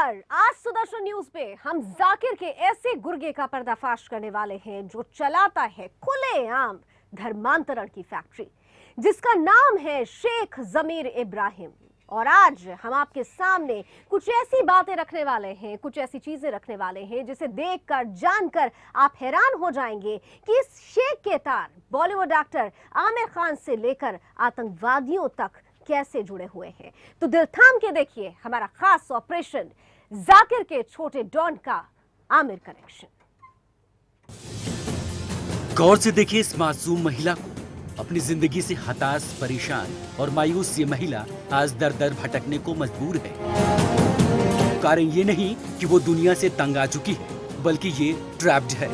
नमस्कार। आज सुदर्शन न्यूज पे हम जाकिर के ऐसे गुर्गे का पर्दाफाश करने वाले हैं जो चलाता है खुलेआम धर्मांतरण की फैक्ट्री, जिसका नाम है शेख जमीर इब्राहिम। और आज हम आपके सामने कुछ ऐसी बातें रखने वाले हैं, कुछ ऐसी चीजें रखने वाले हैं जिसे देखकर जानकर आप हैरान हो जाएंगे कि इस शेख के तार बॉलीवुड एक्टर आमिर खान से लेकर आतंकवादियों तक कैसे जुड़े हुए हैं। तो दिल थाम के देखिए हमारा खास ऑपरेशन जाकिर के छोटे डॉन का आमिर कनेक्शन। गौर से देखिए इस मासूम महिला को। अपनी जिंदगी से हताश, परेशान और मायूस ये महिला आज दर दर भटकने को मजबूर है। कारण ये नहीं कि वो दुनिया से तंग आ चुकी है, बल्कि ये ट्रैप्ड है।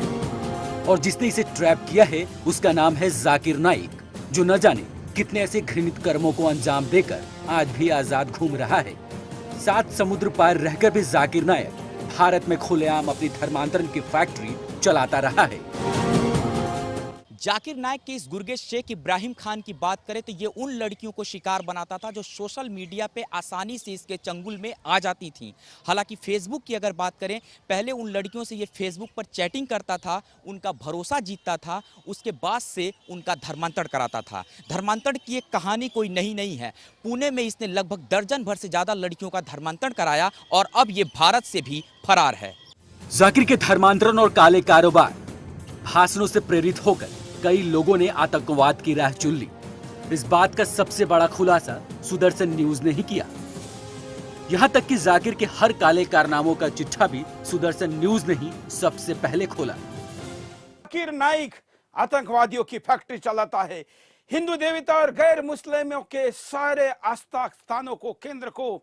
और जिसने इसे ट्रैप किया है उसका नाम है जाकिर नाइक, जो न जाने कितने ऐसे घृणित कर्मों को अंजाम देकर आज भी आजाद घूम रहा है। 7 समुद्र पार रहकर भी जाकिर नाइक भारत में खुलेआम अपनी धर्मांतरण की फैक्ट्री चलाता रहा है। जाकिर नाइक के इस गुर्गे शेख इब्राहिम खान की बात करें तो ये उन लड़कियों को शिकार बनाता था जो सोशल मीडिया पे आसानी से इसके चंगुल में आ जाती थीं। हालांकि फेसबुक की अगर बात करें, पहले उन लड़कियों से ये फेसबुक पर चैटिंग करता था, उनका भरोसा जीतता था, उसके बाद से उनका धर्मांतरण कराता था। धर्मांतरण की एक कहानी कोई नई नहीं है। पुणे में इसने लगभग दर्जन भर से ज़्यादा लड़कियों का धर्मांतरण कराया और अब ये भारत से भी फरार है। जाकिर के धर्मांतरण और काले कारोबार भाषणों से प्रेरित होकर कई लोगों ने आतंकवाद की राह चुन ली। इस बात का सबसे बड़ा खुलासा सुदर्शन न्यूज ने ही किया। यहां तक कि जाकिर के हर काले कारनामों का चिट्ठा भी सुदर्शन न्यूज ने ही सबसे पहले खोला। जाकिर नाइक आतंकवादियों की फैक्ट्री चलाता है। हिंदू देवता और गैर मुस्लिमों के सारे आस्था स्थानों को, केंद्र को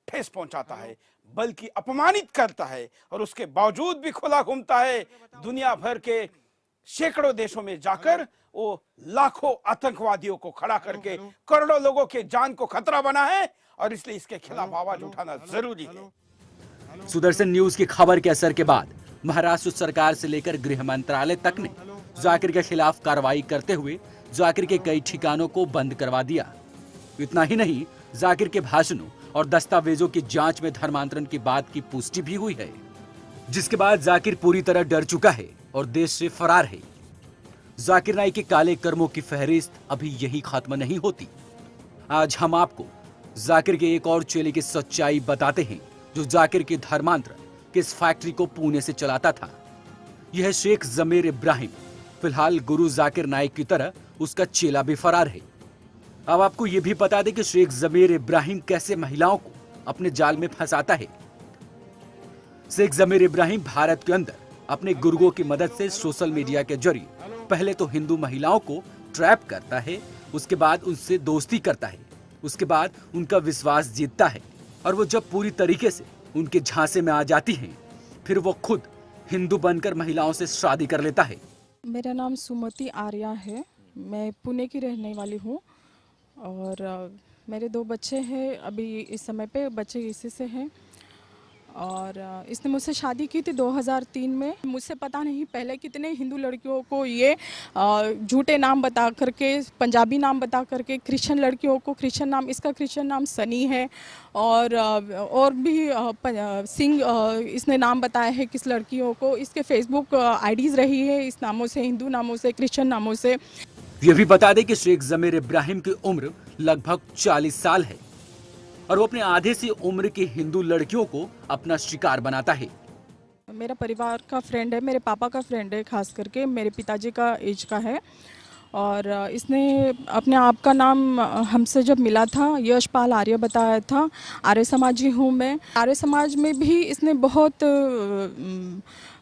ठेस पहुंचाता है, बल्कि अपमानित करता है। और उसके बावजूद भी खुला घूमता है। दुनिया भर के सैकड़ों देशों में जाकर वो लाखों आतंकवादियों को खड़ा करके करोड़ों लोगों के जान को खतरा बना है, और इसलिए इसके खिलाफ आवाज उठाना जरूरी है। सुदर्शन न्यूज की खबर के असर के बाद महाराष्ट्र सरकार से लेकर गृह मंत्रालय तक ने जाकिर के खिलाफ कार्रवाई करते हुए जाकिर के कई ठिकानों को बंद करवा दिया। इतना ही नहीं, जाकिर के भाषणों और दस्तावेजों की जांच में धर्मांतरण की बात की पुष्टि भी हुई है, जिसके बाद जाकिर पूरी तरह डर चुका है और देश से फरार है। जाकिर नाइक के काले कर्मों की फहरिस्त अभी यही खत्म नहीं होती। आज हम आपको जाकिर के एक और चेले की सच्चाई बताते हैं, जो जाकिर के धर्मांतरण की इस फैक्ट्री को पुणे से चलाता था। यह है शेख जमीर इब्राहिम। फिलहाल गुरु जाकिर नाइक की तरह उसका चेला भी फरार है। अब आपको यह भी बता दें कि शेख जमीर इब्राहिम कैसे महिलाओं को अपने जाल में फंसाता है। शेख जमीर इब्राहिम भारत के अंदर अपने गुर्गों की मदद से सोशल मीडिया के जरिए पहले तो हिंदू महिलाओं को ट्रैप करता है, उसके बाद उनसे दोस्ती करता है, उसके बाद उनका विश्वास जीतता है, और वो जब पूरी तरीके से उनके झांसे में आ जाती हैं, फिर वो खुद हिंदू बनकर महिलाओं से शादी कर लेता है। मेरा नाम सुमति आर्या है। मैं पुणे की रहने वाली हूँ और मेरे 2 बच्चे हैं। अभी इस समय पे बच्चे इसी से हैं। और इसने मुझसे शादी की थी 2003 में। मुझसे पता नहीं पहले कितने हिंदू लड़कियों को ये झूठे नाम बता करके, पंजाबी नाम बता करके, क्रिश्चियन लड़कियों को क्रिश्चियन नाम, इसका क्रिश्चियन नाम सनी है, और भी सिंह इसने नाम बताया है किस लड़कियों को। इसके फेसबुक आईडीज रही है इस नामों से, हिंदू नामों से, क्रिश्चियन नामों से। ये भी बता दें कि शेख जमीर इब्राहिम की उम्र लगभग 40 साल है और वो अपने आधे से उम्र की हिंदू लड़कियों को अपना शिकार बनाता है। मेरा परिवार का फ्रेंड है, मेरे पापा का फ्रेंड है, खास करके मेरे पिताजी का एज का है। और इसने अपने आप का नाम हमसे जब मिला था यशपाल आर्य बताया था। आर्य समाजी हूँ मैं। आर्य समाज में भी इसने बहुत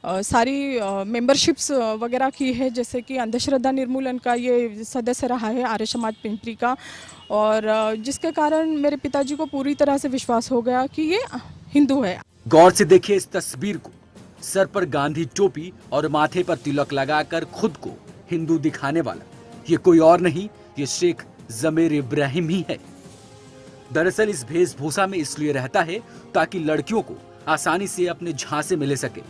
सारी मेंबरशिप्स वगैरह की है, जैसे कि अंधश्रद्धा निर्मूलन का ये सदस्य रहा है आर्य समाज पिंपरी का। और जिसके कारण मेरे पिताजी को पूरी तरह से विश्वास हो गया कि ये हिंदू है। गौर से देखिए इस तस्वीर को। सर पर गांधी टोपी और माथे पर तिलक लगाकर खुद को हिंदू दिखाने वाला ये कोई और नहीं, ये शेख जमीर इब्राहिम ही है। दरअसल इस वेशभूषा में इसलिए रहता है ताकि लड़कियों को आसानी से अपने झांसे में ले सके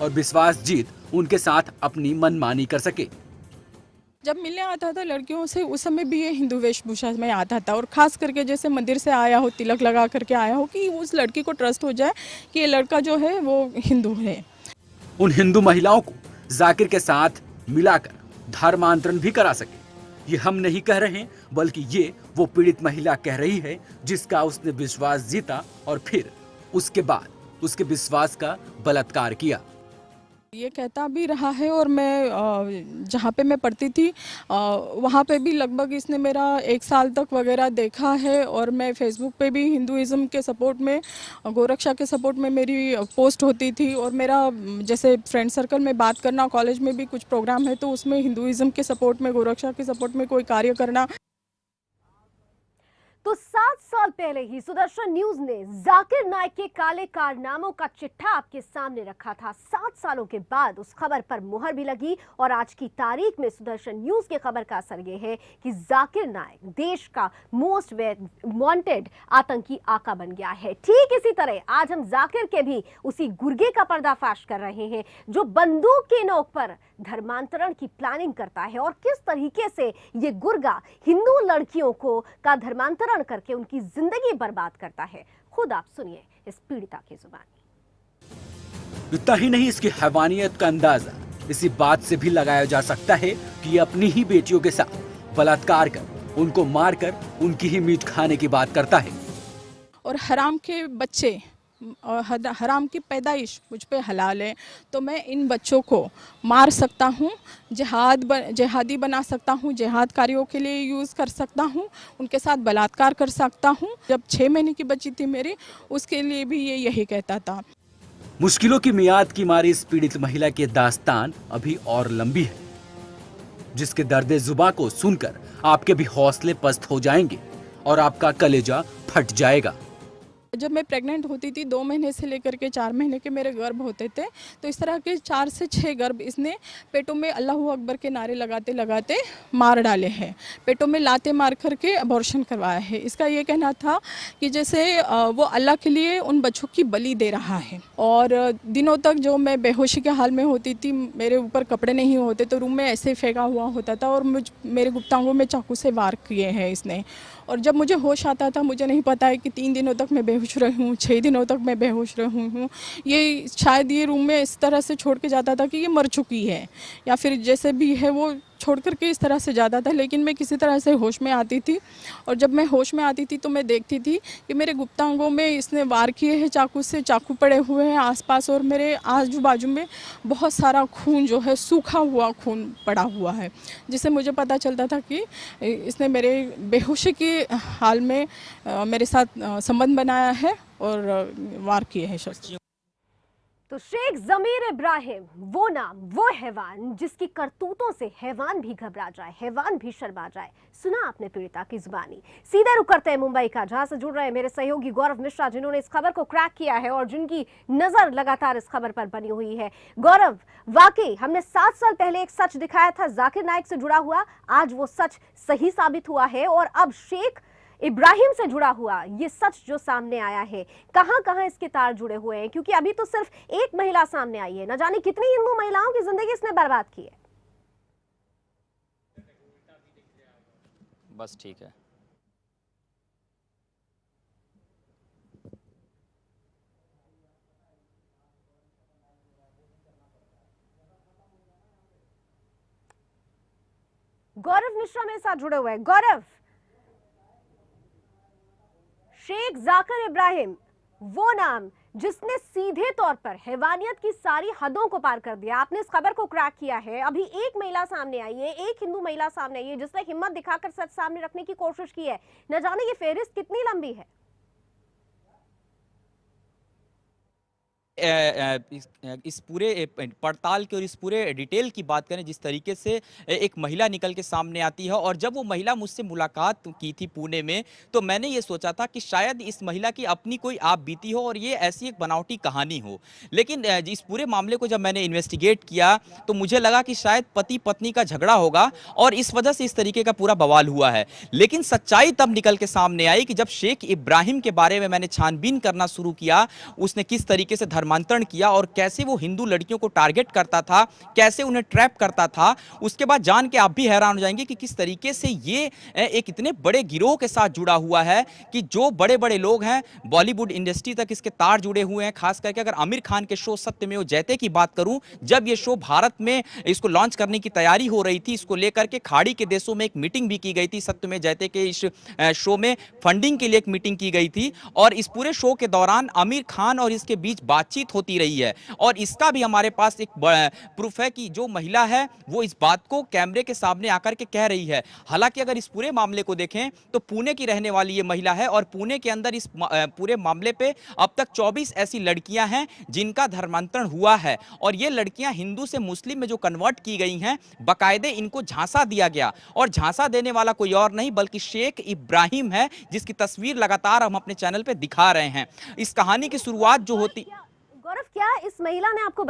और विश्वास जीत उनके साथ अपनी मनमानी कर सके। जब मिलने आता था लड़कियों से उस समय भी ये हिंदू वेशभूषा में आता था, और ख़ास करके जैसे मंदिर से आया हो, तिलक लगा करके आया हो, कि उस लड़की को ट्रस्ट हो जाए कि ये लड़का जो है वो हिंदू है। उन हिंदू महिलाओं को जाकिर के साथ मिलाकर धर्मांतरण भी करा सके, ये हम नहीं कह रहे, बल्कि ये वो पीड़ित महिला कह रही है जिसका उसने विश्वास जीता और फिर उसके बाद उसके विश्वास का बलात्कार किया। ये कहता भी रहा है, और मैं जहाँ पे मैं पढ़ती थी वहाँ पे भी लगभग इसने मेरा 1 साल तक वगैरह देखा है, और मैं फेसबुक पे भी हिंदुइज़्म के सपोर्ट में, गोरक्षा के सपोर्ट में मेरी पोस्ट होती थी, और मेरा जैसे फ्रेंड सर्कल में बात करना, कॉलेज में भी कुछ प्रोग्राम है तो उसमें हिंदुइज़्म के सपोर्ट में, गोरक्षा के सपोर्ट में कोई कार्य करना। तो 7 साल पहले ही सुदर्शन न्यूज ने जाकिर नाइक के काले कारनामों का चिट्ठा आपके सामने रखा था। 7 सालों के बाद उस खबर पर मुहर भी लगी, और आज की तारीख में सुदर्शन न्यूज के खबर का असर यह है कि जाकिर नाइक देश का मोस्ट वांटेड आतंकी आका बन गया है। ठीक इसी तरह आज हम जाकिर के भी उसी गुर्गे का पर्दाफाश कर रहे हैं जो बंदूक की नोक पर धर्मांतरण की प्लानिंग करता है, और किस तरीके से ये गुर्गा हिंदू लड़कियों को का धर्मांतरण करके उनकी जिंदगी बर्बाद करता है। खुद आप सुनिए इस पीड़िता की जुबानी। इतना ही नहीं, इसकी हैवानियत का अंदाजा इसी बात से भी लगाया जा सकता है कि ये अपनी ही बेटियों के साथ बलात्कार कर, उनको मारकर उनकी ही मीट खाने की बात करता है। और हराम के बच्चे और हराम की पैदाइश मुझ पे हलाल है, तो मैं इन बच्चों को मार सकता हूँ, जिहादी बना सकता हूँ, जिहाद कार्यों के लिए यूज़ कर सकता हूँ, उनके साथ बलात्कार कर सकता हूँ। जब 6 महीने की बच्ची थी मेरी, उसके लिए भी ये यही कहता था। मुश्किलों की मियाद की मारी इस पीड़ित महिला की दास्तान अभी और लंबी है, जिसके दर्द जुबां को सुनकर आपके भी हौसले पस्त हो जाएंगे और आपका कलेजा फट जाएगा। जब मैं प्रेग्नेंट होती थी 2 महीने से लेकर के 4 महीने के मेरे गर्भ होते थे, तो इस तरह के 4 से 6 गर्भ इसने पेटों में अल्लाह अकबर के नारे लगाते लगाते मार डाले हैं। पेटों में लाते मार करके अबॉर्शन करवाया है। इसका ये कहना था कि जैसे वो अल्लाह के लिए उन बच्चों की बलि दे रहा है। और दिनों तक जो मैं बेहोशी के हाल में होती थी, मेरे ऊपर कपड़े नहीं होते तो रूम में ऐसे फेंका हुआ होता था, और मेरे गुप्तांगों में चाकू से वार किए हैं इसने। और जब मुझे होश आता था, मुझे नहीं पता है कि 3 दिनों तक मैं बेहोश रही हूँ, 6 दिनों तक मैं बेहोश रही हूँ। ये शायद ये रूम में इस तरह से छोड़ के जाता था कि ये मर चुकी है, या फिर जैसे भी है वो छोड़ करके इस तरह से जाता था। लेकिन मैं किसी तरह से होश में आती थी, और जब मैं होश में आती थी तो मैं देखती थी कि मेरे गुप्तांगों में इसने वार किए हैं चाकू से, चाकू पड़े हुए हैं आसपास, और मेरे आजू बाजू में बहुत सारा खून जो है, सूखा हुआ खून पड़ा हुआ है, जिससे मुझे पता चलता था कि इसने मेरे बेहोशी के हाल में मेरे साथ संबंध बनाया है और वार किए हैं शस्त्र। तो शेख जमीर इब्राहिम, वो नाम, वो हैवान जिसकी करतूतों से हैवान भी घबरा जाए, हैवान भी शर्मा जाए। सुना आपने पीड़िता की जुबानी। सीधे रुक करते हैं मुंबई का, जहां से जुड़ रहे हैं मेरे सहयोगी गौरव मिश्रा, जिन्होंने इस खबर को क्रैक किया है और जिनकी नजर लगातार इस खबर पर बनी हुई है। गौरव, वाकई हमने 7 साल पहले एक सच दिखाया था जाकिर नाइक से जुड़ा हुआ, आज वो सच सही साबित हुआ है, और अब शेख इब्राहिम से जुड़ा हुआ ये सच जो सामने आया है, कहां कहां इसके तार जुड़े हुए हैं, क्योंकि अभी तो सिर्फ एक महिला सामने आई है, न जाने कितनी हिंदू महिलाओं की जिंदगी इसने बर्बाद की है। बस ठीक है। गौरव मिश्रा मेरे साथ जुड़े हुए हैं। गौरव, शेख जाकिर इब्राहिम, वो नाम जिसने सीधे तौर पर हैवानियत की सारी हदों को पार कर दिया, आपने इस खबर को क्रैक किया है। अभी एक महिला सामने आई है, एक हिंदू महिला सामने आई है जिसने हिम्मत दिखाकर सच सामने रखने की कोशिश की है। न जाने ये फेहरिस्त कितनी लंबी है। इस पूरे पड़ताल की और इस पूरे डिटेल की बात करें, जिस तरीके से एक महिला निकल के सामने आती है, और जब वो महिला मुझसे मुलाकात की थी पुणे में, तो मैंने ये सोचा था कि शायद इस महिला की अपनी कोई आप बीती हो और ये ऐसी एक बनावटी कहानी हो। लेकिन इस पूरे मामले को जब मैंने इन्वेस्टिगेट किया तो मुझे लगा कि शायद पति पत्नी का झगड़ा होगा और इस वजह से इस तरीके का पूरा बवाल हुआ है। लेकिन सच्चाई तब निकल के सामने आई कि जब शेख इब्राहिम के बारे में मैंने छानबीन करना शुरू किया, उसने किस तरीके से धर्मांतरण किया और कैसे वो हिंदू लड़कियों को टारगेट करता था, कैसे उन्हें ट्रैप करता था, उसके बाद जान के आप भी हैरान हो जाएंगे कि किस तरीके से ये एक इतने बड़े गिरोह के साथ जुड़ा हुआ है कि जो बड़े बड़े लोग हैं बॉलीवुड इंडस्ट्री तक इसके तार जुड़े हुए हैं। खास करके अगर आमिर खान के शो सत्यमेव जयते की बात करूं, जब ये शो भारत में इसको लॉन्च करने की तैयारी हो रही थी, इसको लेकर के खाड़ी के देशों में एक मीटिंग भी की गई थी। सत्यमेव जयते के इस शो में फंडिंग के लिए एक मीटिंग की गई थी और इस पूरे शो के दौरान आमिर खान और इसके बीच बातचीत होती रही है और इसका भी हमारे पास एक प्रूफ है कि जो महिला है वो इस बात को कैमरे के सामने आकर के कह रही है। हालांकि अगर इस पूरे मामले को देखें तो पुणे की रहने वाली ये महिला है और पुणे के अंदर इस पूरे मामले पे अब तक 24 ऐसी लड़कियां हैं जिनका धर्मांतरण हुआ है और ये लड़कियां हिंदू से मुस्लिम में जो कन्वर्ट की गई हैं, बाकायदे इनको झांसा दिया गया और झांसा देने वाला कोई और नहीं बल्कि शेख इब्राहिम है, जिसकी तस्वीर लगातार हम अपने चैनल पे दिखा रहे हैं। इस कहानी की शुरुआत जो होती गौरव, क्या इस महिला ने आपको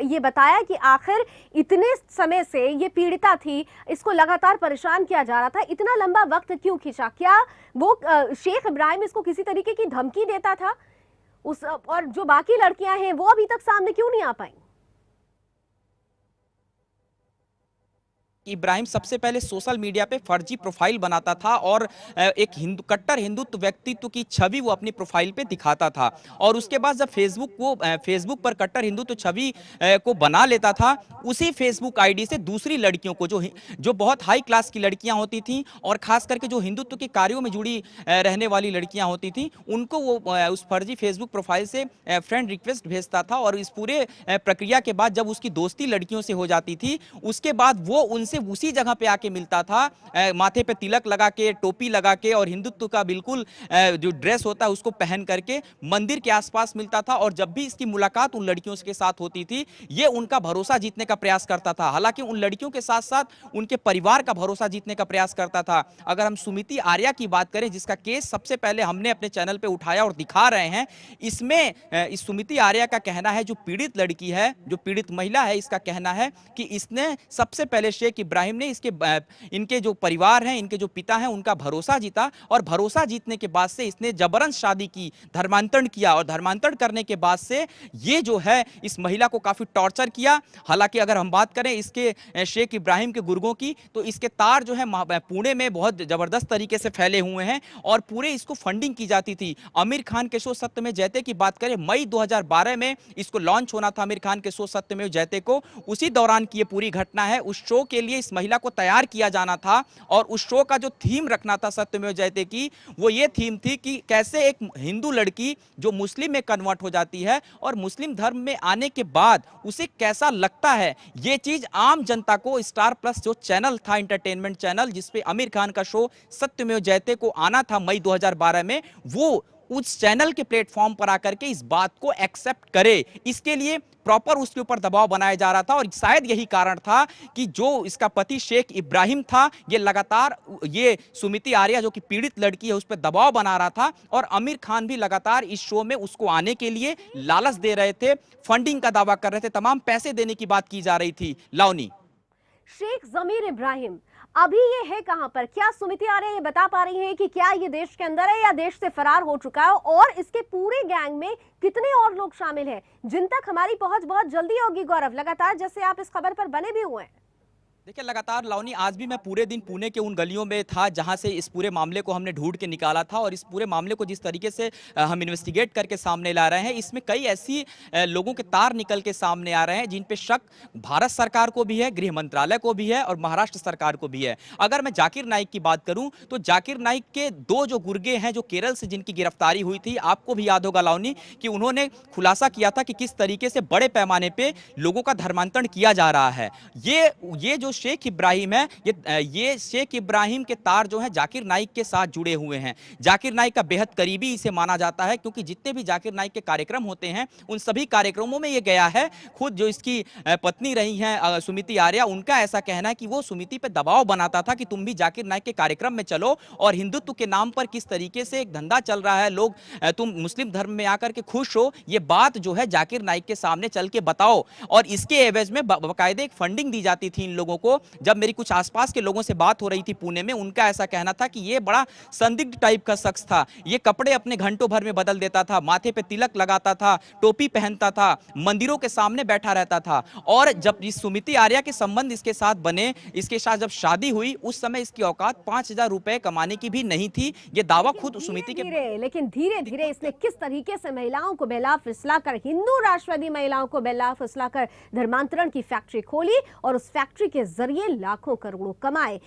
ये बताया कि आखिर इतने समय से ये पीड़िता थी, इसको लगातार परेशान किया जा रहा था, इतना लंबा वक्त क्यों खींचा? क्या वो शेख इब्राहिम इसको किसी तरीके की धमकी देता था और जो बाकी लड़कियां हैं वो अभी तक सामने क्यों नहीं आ पाई? इब्राहिम सबसे पहले सोशल मीडिया पे फर्जी प्रोफाइल बनाता था और एक कट्टर हिंदुत्व व्यक्तित्व की छवि वो अपनी प्रोफाइल पे दिखाता था और उसके बाद जब फेसबुक पर कट्टर हिंदुत्व छवि को बना लेता था, उसी फेसबुक आईडी से दूसरी लड़कियों को जो बहुत हाई क्लास की लड़कियां होती थीं और खास करके जो हिंदुत्व के कार्यों में जुड़ी रहने वाली लड़कियां होती थीं, उनको वो उस फर्जी फेसबुक प्रोफाइल से फ्रेंड रिक्वेस्ट भेजता था और इस पूरे प्रक्रिया के बाद जब उसकी दोस्ती लड़कियों से हो जाती थी, उसके बाद वो उनसे उसी जगह पे आके मिलता था, माथे पे तिलक लगा के, टोपी लगा के और हिंदुत्व का बिल्कुल जो ड्रेस होता है उसको पहन करके मंदिर के आसपास मिलता था और जब भी इसकी मुलाकात उन लड़कियों के साथ होती थी, ये उनका भरोसा जीतने का प्रयास करता था। हालांकि उन लड़कियों के साथ साथ उनके परिवार का भरोसा जीतने का प्रयास करता था। अगर हम सुमिति आर्या की बात करें, जिसका केस सबसे पहले हमने अपने चैनल पे उठाया और दिखा रहे हैं, इसमें इस सुमिति आर्या का कहना है, जो पीड़ित लड़की है, जो पीड़ित महिला है, इसका कहना है कि इसने सबसे पहले शेख इब्राहिम ने इनके जो परिवार हैं, इनके जो पिता हैं, उनका भरोसा जीता और भरोसा जीतने के बाद से इसने जबरन शादी की, धर्मांतरण किया और धर्मांतरण करने के बाद से ये जो है इस महिला को काफी टॉर्चर किया। हालांकि अगर हम बात करें इसके शेख इब्राहिम के गुर्गों की, तो इसके तार जो है पुणे में बहुत जबरदस्त तरीके से फैले हुए हैं और पूरे इसको फंडिंग की जाती थी। आमिर खान के शो सत्यमेव जयते की बात करें, मई 2012 में इसको लॉन्च होना था आमिर खान के शो सत्यमेव जयते को, उसी दौरान की ये पूरी घटना है। उस शो के लिए इस महिला को तैयार किया जाना था और उस शो का जो थीम रखना था सत्यमेव जयते की, वो ये थीम थी कि कैसे एक हिंदू लड़की जो मुस्लिम में कन्वर्ट हो जाती है और मुस्लिम धर्म में आने के बाद उसे कैसा लगता है, ये चीज आम जनता को स्टार प्लस जो चैनल था, एंटरटेनमेंट चैनल जिसपे आमिर खान का शो सत्यमेव जयते को आना था मई 2012 में, वो उस चैनल के प्लेटफॉर्म पर आकर के इस बात को एक्सेप्ट करे, इसके लिए प्रॉपर उसके ऊपर दबाव बनाया जा रहा था। और शायद यही कारण था कि जो इसका पति शेख इब्राहिम था, ये लगातार ये सुमिति आर्या जो कि पीड़ित लड़की है उस पर दबाव बना रहा था और आमिर खान भी लगातार इस शो में उसको आने के लिए लालच दे रहे थे, फंडिंग का दावा कर रहे थे, तमाम पैसे देने की बात की जा रही थी। लावनी, शेख जमीर इब्राहिम अभी ये है कहां पर? क्या सुमिति आर्या ये बता पा रही हैं कि क्या ये देश के अंदर है या देश से फरार हो चुका है, और इसके पूरे गैंग में कितने और लोग शामिल हैं जिन तक हमारी पहुंच बहुत जल्दी होगी? गौरव, लगातार जैसे आप इस खबर पर बने भी हुए हैं। देखिए, लगातार लावनी, आज भी मैं पूरे दिन पुणे के उन गलियों में था जहां से इस पूरे मामले को हमने ढूंढ के निकाला था और इस पूरे मामले को जिस तरीके से हम इन्वेस्टिगेट करके सामने ला रहे हैं, इसमें कई ऐसी लोगों के तार निकल के सामने आ रहे हैं जिन पे शक भारत सरकार को भी है, गृह मंत्रालय को भी है और महाराष्ट्र सरकार को भी है। अगर मैं जाकिर नाइक की बात करूं तो जाकिर नाइक के दो जो गुर्गे हैं जो केरल से जिनकी गिरफ्तारी हुई थी, आपको भी याद होगा लावनी कि उन्होंने खुलासा किया था कि किस तरीके से बड़े पैमाने पे लोगों का धर्मांतरण किया जा रहा है। ये जो शेख इब्राहिम है, ये शेख इब्राहिम के तार जो है जाकिर नाइक के साथ जुड़े हुए हैं। जाकिर नाइक का बेहद करीबी इसे माना जाता है क्योंकि जितने भी जाकिर नाइक के कार्यक्रम होते हैं उन सभी कार्यक्रमों में ये गया है। खुद जो इसकी पत्नी रही हैं सुमिति आर्या, उनका ऐसा कहना है कि वो सुमिति पे दबाव बनाता था कि तुम भी जाकिर नाइक के कार्यक्रम में चलो और हिंदुत्व के नाम पर किस तरीके से एक धंधा चल रहा है, लोग तुम मुस्लिम धर्म में आकर के खुश हो, ये बात जो है जाकिर नाइक के सामने चल के बताओ। और इसके एवज में बाकायदे एक फंडिंग दी जाती थी इन लोगों को। जब मेरी कुछ आसपास के लोगों से बात हो रही थी पुणे में, उनका ऐसा कहना था कि ये बड़ा संदिग्ध टाइप का शख्स था, ये कपड़े अपने घंटों भर में बदल देता था, माथे पे तिलक लगाता था, टोपी पहनता था, मंदिरों के सामने बैठा रहता था। और जब इस सुमिति आर्या के संबंध इसके साथ बने, इसके साथ जब शादी हुई, उस समय इसकी औकात 5,000 रुपए कमाने की भी नहीं थी। ये दावा खुद सुमिति के लेकिन धीरे धीरे इसने किस तरीके से महिलाओं को बहला फुसलाकर, हिंदू राष्ट्रवादी महिलाओं को बहला फुसलाकर धर्मांतरण की फैक्ट्री खोली और उस फैक्ट्री के जरिए लाखों करोड़ों कमाए।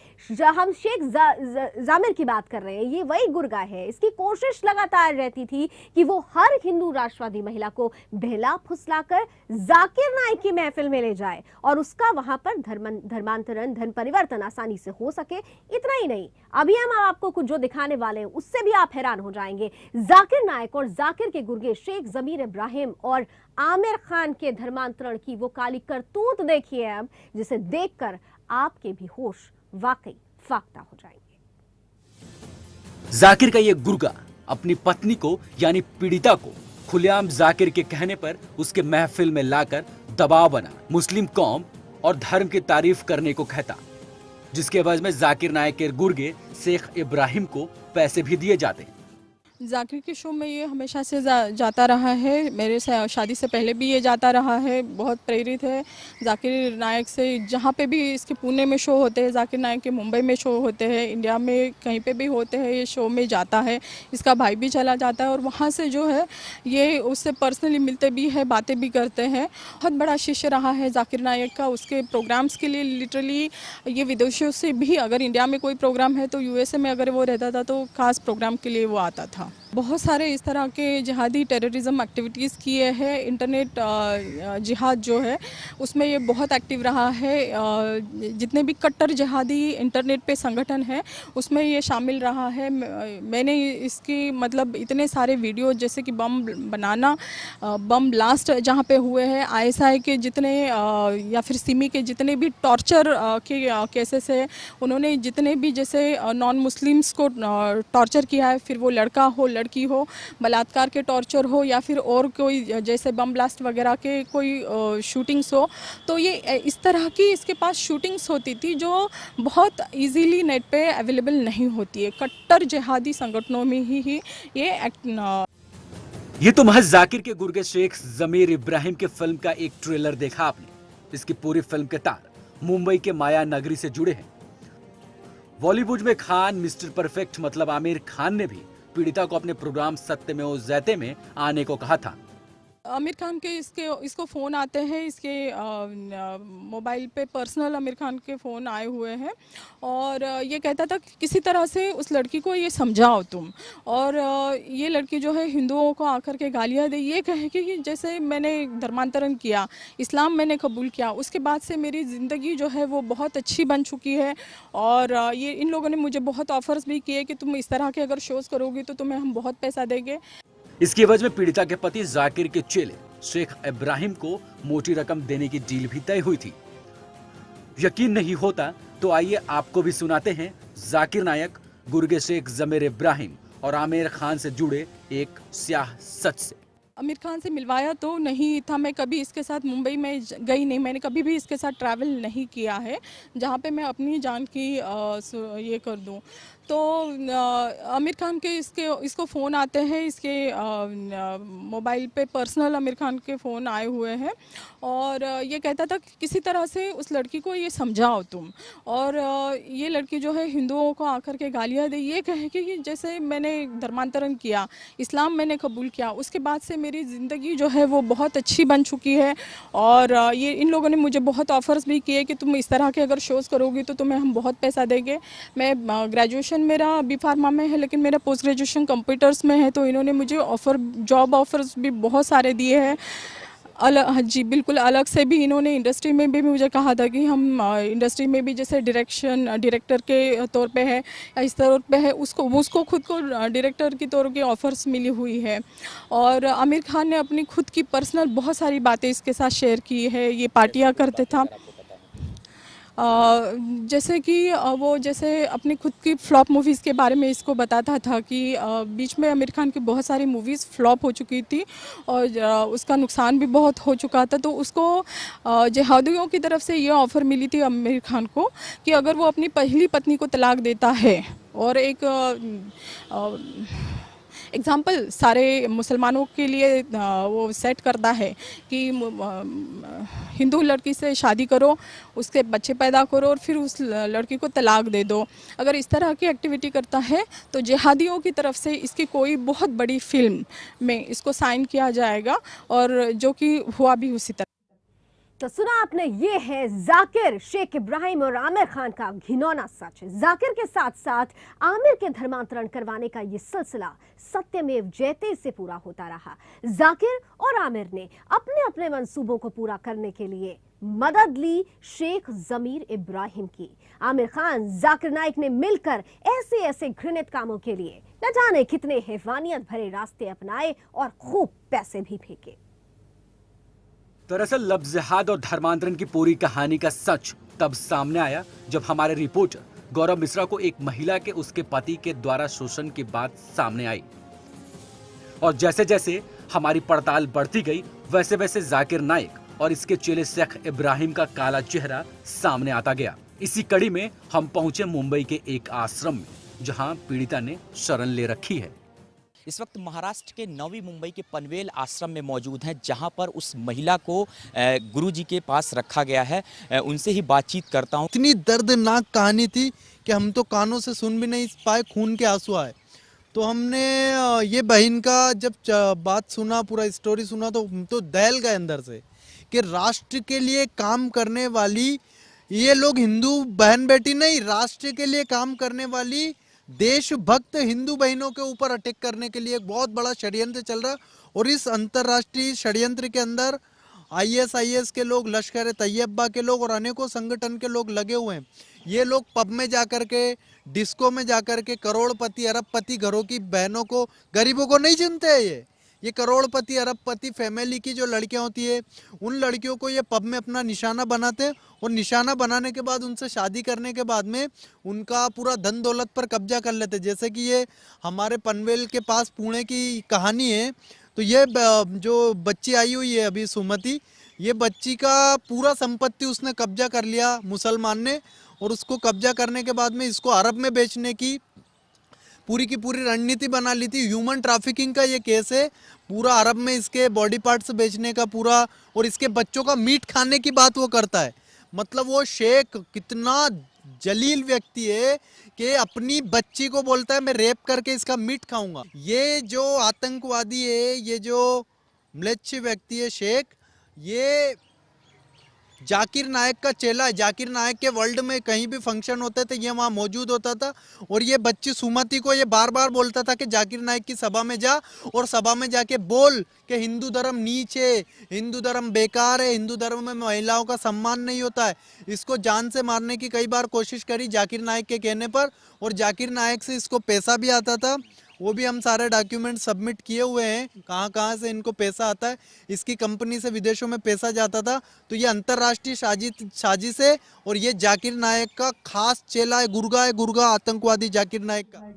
हम शेख जामिर की बात कर रहे हैं, ये वही गुर्गा है। इसकी कोशिश लगातार रहती थी कि वो हर हिंदू राष्ट्रवादी महिला को बहला फुसलाकर जाकिर नाइक की महफिल में ले जाए और उसका वहां पर धर्मांतरण, धन परिवर्तन आसानी से हो सके। इतना ही नहीं, अभी हम आपको कुछ जो दिखाने वाले हैं उससे भी आप हैरान हो जाएंगे। जाकिर नाइक और जाकिर के गुर्गे शेख जमीर इब्राहिम और आमिर खान के धर्मांतरण की वो काली करतूत देखिए अब, जिसे देखकर आपके भी होश वाकई फाख्ता हो जाएंगे। जाकिर का ये गुर्गा अपनी पत्नी को यानी पीड़िता को खुलेआम जाकिर के कहने पर उसके महफिल में लाकर दबाव बना मुस्लिम कौम और धर्म की तारीफ करने को कहता, जिसके एवज में जाकिर नाइक के गुर्गे शेख इब्राहिम को पैसे भी दिए जाते। जाकिर के शो में ये हमेशा से जाता रहा है, मेरे शादी से पहले भी ये जाता रहा है। बहुत प्रेरित है जाकिर नाइक से। जहाँ पे भी इसके पुणे में शो होते हैं, जाकिर नाइक के मुंबई में शो होते हैं, इंडिया में कहीं पे भी होते हैं, ये शो में जाता है। इसका भाई भी चला जाता है और वहाँ से जो है ये उससे पर्सनली मिलते भी है, बातें भी करते हैं। बहुत बड़ा शिष्य रहा है जाकिर नाइक का। उसके प्रोग्राम्स के लिए लिटरली ये विदेशों से भी, अगर इंडिया में कोई प्रोग्राम है तो यूएसए में अगर वो रहता था तो खास प्रोग्राम के लिए वो आता था। बहुत सारे इस तरह के जिहादी टेररिज्म एक्टिविटीज़ किए हैं। इंटरनेट जिहाद जो है उसमें ये बहुत एक्टिव रहा है। जितने भी कट्टर जिहादी इंटरनेट पे संगठन है उसमें ये शामिल रहा है। मैंने इसकी मतलब इतने सारे वीडियो, जैसे कि बम बनाना, बम ब्लास्ट जहाँ पे हुए हैं, आईएसआई के जितने या फिर सिमी के जितने भी टॉर्चर के केसेस है, उन्होंने जितने भी जैसे नॉन मुस्लिम्स को टॉर्चर किया है, फिर वो लड़का हो लड़की हो, बलात्कार के टॉर्चर हो या फिर और कोई जैसे बम ब्लास्ट वगैरह के कोई शूटिंग्स हो, तो ये इस तरह की इसके पास शूटिंग्स होती थी जो बहुत इजीली नेट पे अवेलेबल नहीं होती है। कट्टर जिहादी संगठनों में ही ये तो महज जाकिर के गुर्गे शेख जमीर इब्राहिम के फिल्म का एक ट्रेलर देखा आपने। इसकी पूरी फिल्म के तार मुंबई के माया नगरी से जुड़े हैं। बॉलीवुड में खान मिस्टर परफेक्ट मतलब आमिर खान ने भी पीड़िता को अपने प्रोग्राम सत्यमेव जयते में आने को कहा था। आमिर खान के इसको फ़ोन आते हैं, इसके मोबाइल पे पर्सनल आमिर खान के फ़ोन आए हुए हैं और ये कहता था कि किसी तरह से उस लड़की को ये समझाओ तुम। और ये लड़की जो है हिंदुओं को आकर के गालियाँ दे, ये कहे कि जैसे मैंने धर्मांतरण किया, इस्लाम मैंने कबूल किया, उसके बाद से मेरी ज़िंदगी जो है वो बहुत अच्छी बन चुकी है। और ये इन लोगों ने मुझे बहुत ऑफर्स भी किए कि तुम इस तरह के अगर शोज़ करोगी तो तुम्हें हम बहुत पैसा देंगे। इसकी एवज में पीड़िता के पति जाकिर के चेले शेख इब्राहिम को मोटी रकम देने की डील भी तय हुई थी। यकीन नहीं होता तो आइए आपको भी सुनाते हैं जाकिर नाइक, गुर्गे शेख जमीर इब्राहिम और आमिर खान से जुड़े एक स्याह सच से। आमिर खान से मिलवाया तो नहीं था, मैं कभी इसके साथ मुंबई में गई नहीं, मैंने कभी भी इसके साथ ट्रैवल नहीं किया है जहाँ पे मैं अपनी जान की ये कर दूँ। तो आमिर खान के इसको फ़ोन आते हैं, इसके मोबाइल पे पर्सनल आमिर खान के फ़ोन आए हुए हैं और ये कहता था कि किसी तरह से उस लड़की को ये समझाओ तुम। और ये लड़की जो है हिंदुओं को आकर के गालियाँ दे, ये कहे कि जैसे मैंने धर्मांतरण किया, इस्लाम मैंने कबूल किया, उसके बाद से मेरी ज़िंदगी जो है वो बहुत अच्छी बन चुकी है। और ये इन लोगों ने मुझे बहुत ऑफर्स भी किए कि तुम इस तरह के अगर शोज़ करोगी तो तुम्हें हम बहुत पैसा देंगे। मैं ग्रेजुएशन मेरा बी फार्मा में है लेकिन मेरा पोस्ट ग्रेजुएशन कंप्यूटर्स में है, तो इन्होंने मुझे जॉब ऑफर्स भी बहुत सारे दिए हैं। जी बिल्कुल अलग से भी इन्होंने इंडस्ट्री में भी मुझे कहा था कि हम इंडस्ट्री में भी जैसे डायरेक्टर के तौर पे है या इस तौर पे है, उसको खुद को डायरेक्टर की तौर की ऑफर्स मिली हुई है। और आमिर खान ने अपनी खुद की पर्सनल बहुत सारी बातें इसके साथ शेयर की है। ये पार्टियाँ करते था। जैसे कि वो जैसे अपनी खुद की फ्लॉप मूवीज़ के बारे में इसको बताता था कि बीच में आमिर खान की बहुत सारी मूवीज़ फ्लॉप हो चुकी थी और उसका नुकसान भी बहुत हो चुका था। तो उसको जिहादियों की तरफ से ये ऑफ़र मिली थी आमिर खान को कि अगर वो अपनी पहली पत्नी को तलाक देता है और एक एग्जाम्पल सारे मुसलमानों के लिए वो सेट करता है कि हिंदू लड़की से शादी करो, उसके बच्चे पैदा करो और फिर उस लड़की को तलाक दे दो। अगर इस तरह की एक्टिविटी करता है तो जिहादियों की तरफ से इसकी कोई बहुत बड़ी फिल्म में इसको साइन किया जाएगा और जो कि हुआ भी उसी तरह। तो सुना आपने, ये है जाकिर, शेख इब्राहिम और आमिर खान का घिनौना सच। जाकिर के साथ साथ आमिर के धर्मांतरण करवाने का ये सिलसिला सत्यमेव जयते से पूरा होता रहा। जाकिर और आमिर ने अपने अपने मंसूबों को पूरा करने के लिए मदद ली शेख जमीर इब्राहिम की। आमिर खान, जाकिर नाइक ने मिलकर ऐसे ऐसे घृणित कामों के लिए न जाने कितने हैवानियत भरे रास्ते अपनाए और खूब पैसे भी फेंके। दरअसल लफ्ज़ जिहाद और धर्मांतरण की पूरी कहानी का सच तब सामने आया जब हमारे रिपोर्टर गौरव मिश्रा को एक महिला के उसके पति के द्वारा शोषण की बात सामने आई। और जैसे जैसे हमारी पड़ताल बढ़ती गई वैसे वैसे जाकिर नाइक और इसके चेले शेख इब्राहिम का काला चेहरा सामने आता गया। इसी कड़ी में हम पहुंचे मुंबई के एक आश्रम में जहां पीड़िता ने शरण ले रखी है। इस वक्त महाराष्ट्र के नवी मुंबई के पनवेल आश्रम में मौजूद हैं, जहां पर उस महिला को गुरुजी के पास रखा गया है। उनसे ही बातचीत करता हूं। इतनी दर्दनाक कहानी थी कि हम तो कानों से सुन भी नहीं पाए, खून के आंसू आए। तो हमने ये बहन का जब बात सुना, पूरा स्टोरी सुना, तो हम तो दहल गए अंदर से कि राष्ट्र के लिए काम करने वाली ये लोग हिंदू बहन बेटी नहीं, राष्ट्र के लिए काम करने वाली देशभक्त हिंदू बहनों के ऊपर अटैक करने के लिए एक बहुत बड़ा षड्यंत्र चल रहा। और इस अंतर्राष्ट्रीय षड्यंत्र के अंदर ISIS के लोग, लश्कर तैयबा के लोग और अनेकों संगठन के लोग लगे हुए हैं। ये लोग पब में जाकर के, डिस्को में जाकर के करोड़पति अरबपति घरों की बहनों को, गरीबों को नहीं चुनते हैं। ये करोड़पति अरबपति फैमिली की जो लड़कियां होती है, उन लड़कियों को ये पब में अपना निशाना बनाते हैं और निशाना बनाने के बाद उनसे शादी करने के बाद में उनका पूरा धन दौलत पर कब्जा कर लेते हैं। जैसे कि ये हमारे पनवेल के पास पुणे की कहानी है। तो ये जो बच्ची आई हुई है अभी सुमति, ये बच्ची का पूरा संपत्ति उसने कब्जा कर लिया मुसलमान ने, और उसको कब्जा करने के बाद में इसको अरब में बेचने की पूरी की पूरी रणनीति बना ली थी। ह्यूमन ट्रैफिकिंग का ये केस है, पूरा अरब में इसके बॉडी पार्ट्स बेचने का पूरा, और इसके बच्चों का मीट खाने की बात वो करता है। मतलब वो शेख कितना जलील व्यक्ति है कि अपनी बच्ची को बोलता है मैं रेप करके इसका मीट खाऊंगा। ये जो आतंकवादी है, ये जो म्लेच्छ व्यक्ति है शेख, ये जाकिर नायक का चेला है। जाकिर नायक के वर्ल्ड में कहीं भी फंक्शन होते थे ये वहाँ मौजूद होता था। और ये बच्ची सुमति को ये बार बार बोलता था कि जाकिर नायक की सभा में जा और सभा में जाके बोल कि हिंदू धर्म नीच है, हिंदू धर्म बेकार है, हिंदू धर्म में महिलाओं का सम्मान नहीं होता है। इसको जान से मारने की कई बार कोशिश करी जाकिर नायक के कहने पर, और जाकिर नायक से इसको पैसा भी आता था। वो भी हम सारे डॉक्यूमेंट सबमिट किए हुए हैं, कहाँ कहाँ से इनको पैसा आता है। इसकी कंपनी से विदेशों में पैसा जाता था। तो ये अंतर्राष्ट्रीय साजिश है और ये जाकिर नायक का खास चेला है, गुर्गा आतंकवादी जाकिर नायक का।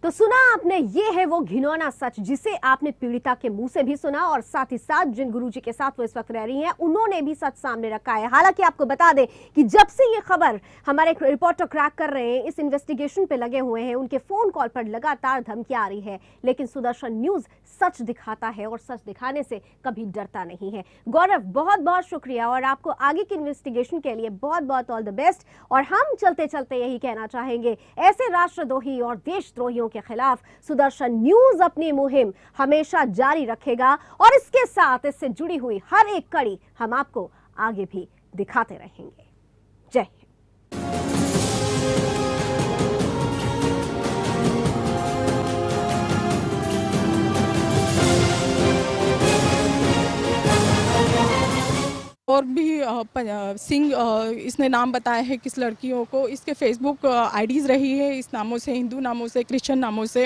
तो सुना आपने, ये है वो घिनौना सच जिसे आपने पीड़िता के मुंह से भी सुना, और साथ ही साथ जिन गुरुजी के साथ वो इस वक्त रह रही हैं उन्होंने भी सच सामने रखा है। हालांकि आपको बता दें कि जब से ये खबर हमारे रिपोर्टर क्रैक कर रहे हैं, इस इन्वेस्टिगेशन पे लगे हुए हैं, उनके फोन कॉल पर लगातार धमकियां आ रही है, लेकिन सुदर्शन न्यूज सच दिखाता है और सच दिखाने से कभी डरता नहीं है। गौरव, बहुत बहुत शुक्रिया और आपको आगे की इन्वेस्टिगेशन के लिए बहुत बहुत ऑल द बेस्ट। और हम चलते चलते यही कहना चाहेंगे, ऐसे राष्ट्रद्रोही और देशद्रोहियों के खिलाफ सुदर्शन न्यूज अपनी मुहिम हमेशा जारी रखेगा, और इसके साथ इससे जुड़ी हुई हर एक कड़ी हम आपको आगे भी दिखाते रहेंगे। जय हिंद। और भी सिंह इसने नाम बताया है किस लड़कियों को, इसके फेसबुक आईडीज रही है इस नामों से, हिंदू नामों से, क्रिश्चियन नामों से।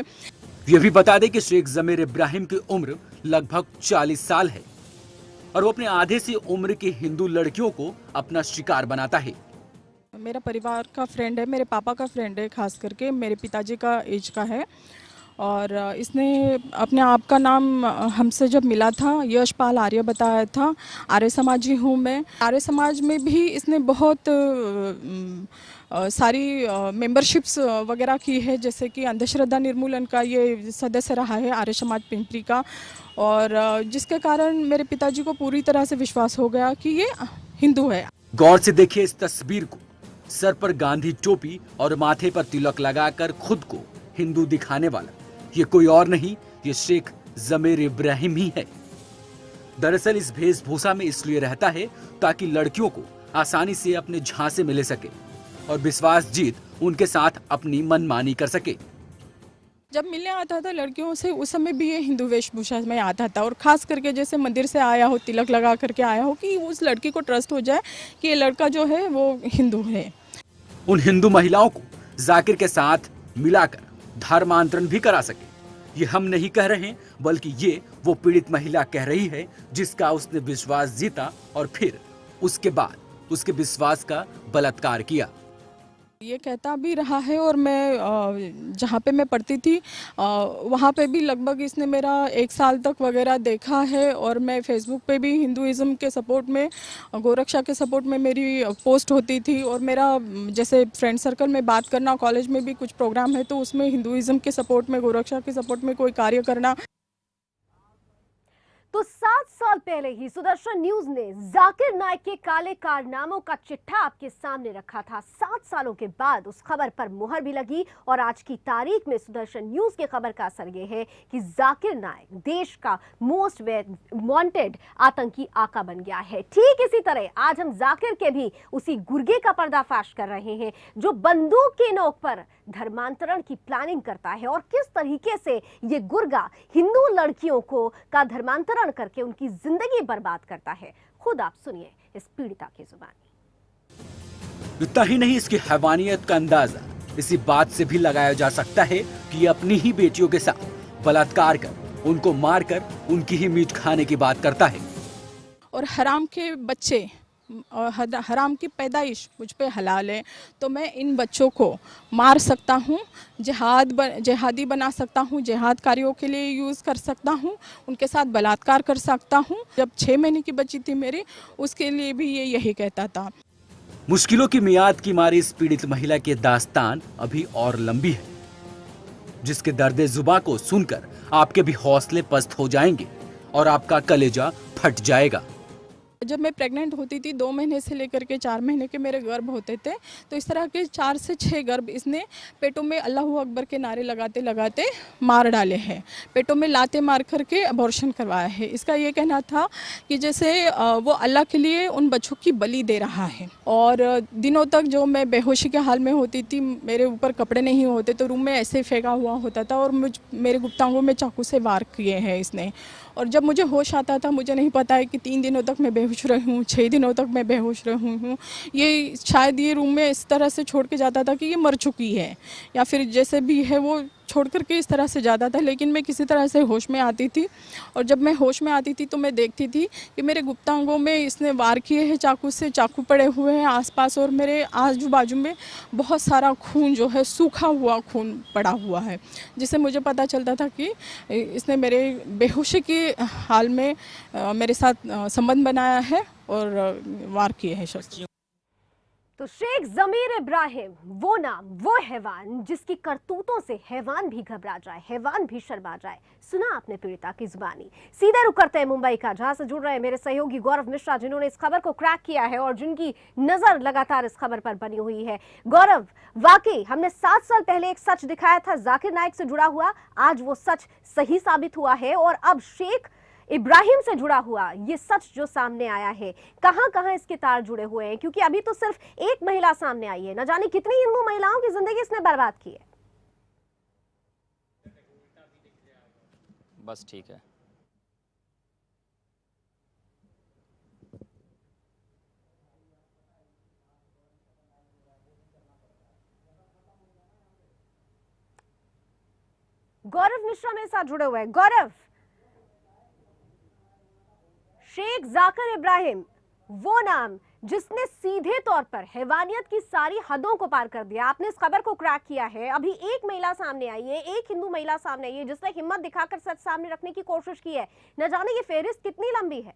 ये भी बता दें कि शेख जमीर इब्राहिम की उम्र लगभग 40 साल है और वो अपने आधे से उम्र की हिंदू लड़कियों को अपना शिकार बनाता है। मेरा परिवार का फ्रेंड है, मेरे पापा का फ्रेंड है, खास करके मेरे पिताजी का एज का है। और इसने अपने आप का नाम हमसे जब मिला था यशपाल आर्य बताया था। आर्य समाजी हूँ मैं। आर्य समाज में भी इसने बहुत सारी मेंबरशिप्स वगैरह की है, जैसे कि अंधश्रद्धा निर्मूलन का ये सदस्य रहा है आर्य समाज पिंपरी का। और जिसके कारण मेरे पिताजी को पूरी तरह से विश्वास हो गया कि ये हिंदू है। गौर से देखिए इस तस्वीर को। सर पर गांधी टोपी और माथे पर तिलक लगाकर खुद को हिंदू दिखाने वाला ये कोई और नहीं, ये शेख जमीर इब्राहिम ही है। दरअसल इस वेशभूषा में इसलिए रहता है ताकि लड़कियों को आसानी से अपने झांसे में ले सके और विश्वास जीत उनके साथ अपनी मनमानी कर सके। जब मिलने आता था लड़कियों से उस समय भी ये हिंदू वेशभूषा में आता था, और खास करके जैसे मंदिर से आया हो, तिलक लगा करके आया हो, कि उस लड़की को ट्रस्ट हो जाए कि ये लड़का जो है वो हिंदू है। उन हिंदू महिलाओं को जाकिर के साथ मिलाकर धर्मांतरण भी करा सके। ये हम नहीं कह रहे, बल्कि ये वो पीड़ित महिला कह रही है जिसका उसने विश्वास जीता और फिर उसके बाद उसके विश्वास का बलात्कार किया। ये कहता भी रहा है, और मैं जहाँ पे मैं पढ़ती थी वहाँ पे भी लगभग इसने मेरा 1 साल तक वगैरह देखा है। और मैं फेसबुक पे भी हिंदुइज्म के सपोर्ट में, गोरक्षा के सपोर्ट में मेरी पोस्ट होती थी। और मेरा जैसे फ्रेंड सर्कल में बात करना, कॉलेज में भी कुछ प्रोग्राम है तो उसमें हिंदुइज्म के सपोर्ट में, गोरक्षा के सपोर्ट में कोई कार्य करना। तो 7 साल पहले ही सुदर्शन न्यूज ने जाकिर नाइक के काले कारनामों का चिट्ठा आपके सामने रखा था। 7 सालों के बाद उस खबर पर मुहर भी लगी और आज की तारीख में सुदर्शन न्यूज की खबर का असर यह है कि जाकिर नाइक देश का मोस्ट वांटेड आतंकी आका बन गया है। ठीक इसी तरह आज हम जाकिर के भी उसी गुर्गे का पर्दाफाश कर रहे हैं जो बंदूक की नोक पर धर्मांतरण की प्लानिंग करता है और किस तरीके से ये गुर्गा हिंदू लड़कियों को का धर्मांतरण करके उनकी जिंदगी बर्बाद करता है। खुद आप सुनिए इस पीड़िता की जुबानी। इतना ही नहीं, इसकी हैवानियत का अंदाजा इसी बात से भी लगाया जा सकता है कि ये अपनी ही बेटियों के साथ बलात्कार कर, उनको मारकर उनकी ही मीट खाने की बात करता है। और हराम के बच्चे और हराम की पैदाइश मुझ पे हलाल है, तो मैं इन बच्चों को मार सकता हूँ, जिहादी बना सकता हूँ, जिहाद कार्यों के लिए यूज़ कर सकता हूँ, उनके साथ बलात्कार कर सकता हूँ। जब 6 महीने की बच्ची थी मेरी, उसके लिए भी ये यही कहता था। मुश्किलों की मियाद की मारी इस पीड़ित महिला की दास्तान अभी और लंबी है, जिसके दर्द जुबां को सुनकर आपके भी हौसले पस्त हो जाएंगे और आपका कलेजा फट जाएगा। जब मैं प्रेग्नेंट होती थी 2 महीने से लेकर के 4 महीने के मेरे गर्भ होते थे, तो इस तरह के 4 से 6 गर्भ इसने पेटों में अल्लाह अकबर के नारे लगाते लगाते मार डाले हैं। पेटों में लाते मार करके अबॉर्शन करवाया है। इसका ये कहना था कि जैसे वो अल्लाह के लिए उन बच्चों की बलि दे रहा है। और दिनों तक जो मैं बेहोशी के हाल में होती थी, मेरे ऊपर कपड़े नहीं होते तो रूम में ऐसे फेंका हुआ होता था और मेरे गुप्तांगों में चाकू से वार किए हैं इसने। और जब मुझे होश आता था, मुझे नहीं पता है कि 3 दिनों तक मैं बेहोश रही हूँ, 6 दिनों तक मैं बेहोश रही हूँ। ये शायद ये रूम में इस तरह से छोड़ के जाता था कि ये मर चुकी है, या फिर जैसे भी है वो छोड़ करके इस तरह से जाता था। लेकिन मैं किसी तरह से होश में आती थी, और जब मैं होश में आती थी तो मैं देखती थी कि मेरे गुप्तांगों में इसने वार किए हैं चाकू से, चाकू पड़े हुए हैं आसपास, और मेरे आजू बाजू में बहुत सारा खून जो है, सूखा हुआ खून पड़ा हुआ है, जिससे मुझे पता चलता था कि इसने मेरे बेहोशी के हाल में मेरे साथ संबंध बनाया है और वार किए हैं शस्त्र। तो शेख जमीर इब्राहिम, वो नाम, वो हैवान जिसकी करतूतों से हैवान भी घबरा जाए, हैवान भी शर्मा जाए। सुना आपने पीड़िता की जुबानी। सीधे रुख करते हैं मुंबई का, जहां से जुड़ रहे हैं मेरे सहयोगी गौरव मिश्रा, जिन्होंने इस खबर को क्रैक किया है और जिनकी नजर लगातार इस खबर पर बनी हुई है। गौरव, वाकई हमने 7 साल पहले एक सच दिखाया था जाकिर नाइक से जुड़ा हुआ, आज वो सच सही साबित हुआ है और अब शेख इब्राहिम से जुड़ा हुआ ये सच जो सामने आया है, कहां कहां इसके तार जुड़े हुए हैं, क्योंकि अभी तो सिर्फ एक महिला सामने आई है, न जाने कितनी हिंदू महिलाओं की जिंदगी इसने बर्बाद की है। बस ठीक है। गौरव मिश्रा मेरे साथ जुड़े हुए हैं। गौरव, शेख जाकिर इब्राहिम, वो नाम जिसने सीधे तौर पर हैवानियत की सारी हदों को पार कर दिया। आपने इस खबर को क्रैक किया है। अभी एक महिला सामने आई है, एक हिंदू महिला सामने आई है जिसने हिम्मत दिखाकर सच सामने रखने की कोशिश की है। न जाने ये फेहरिस्त कितनी लंबी है।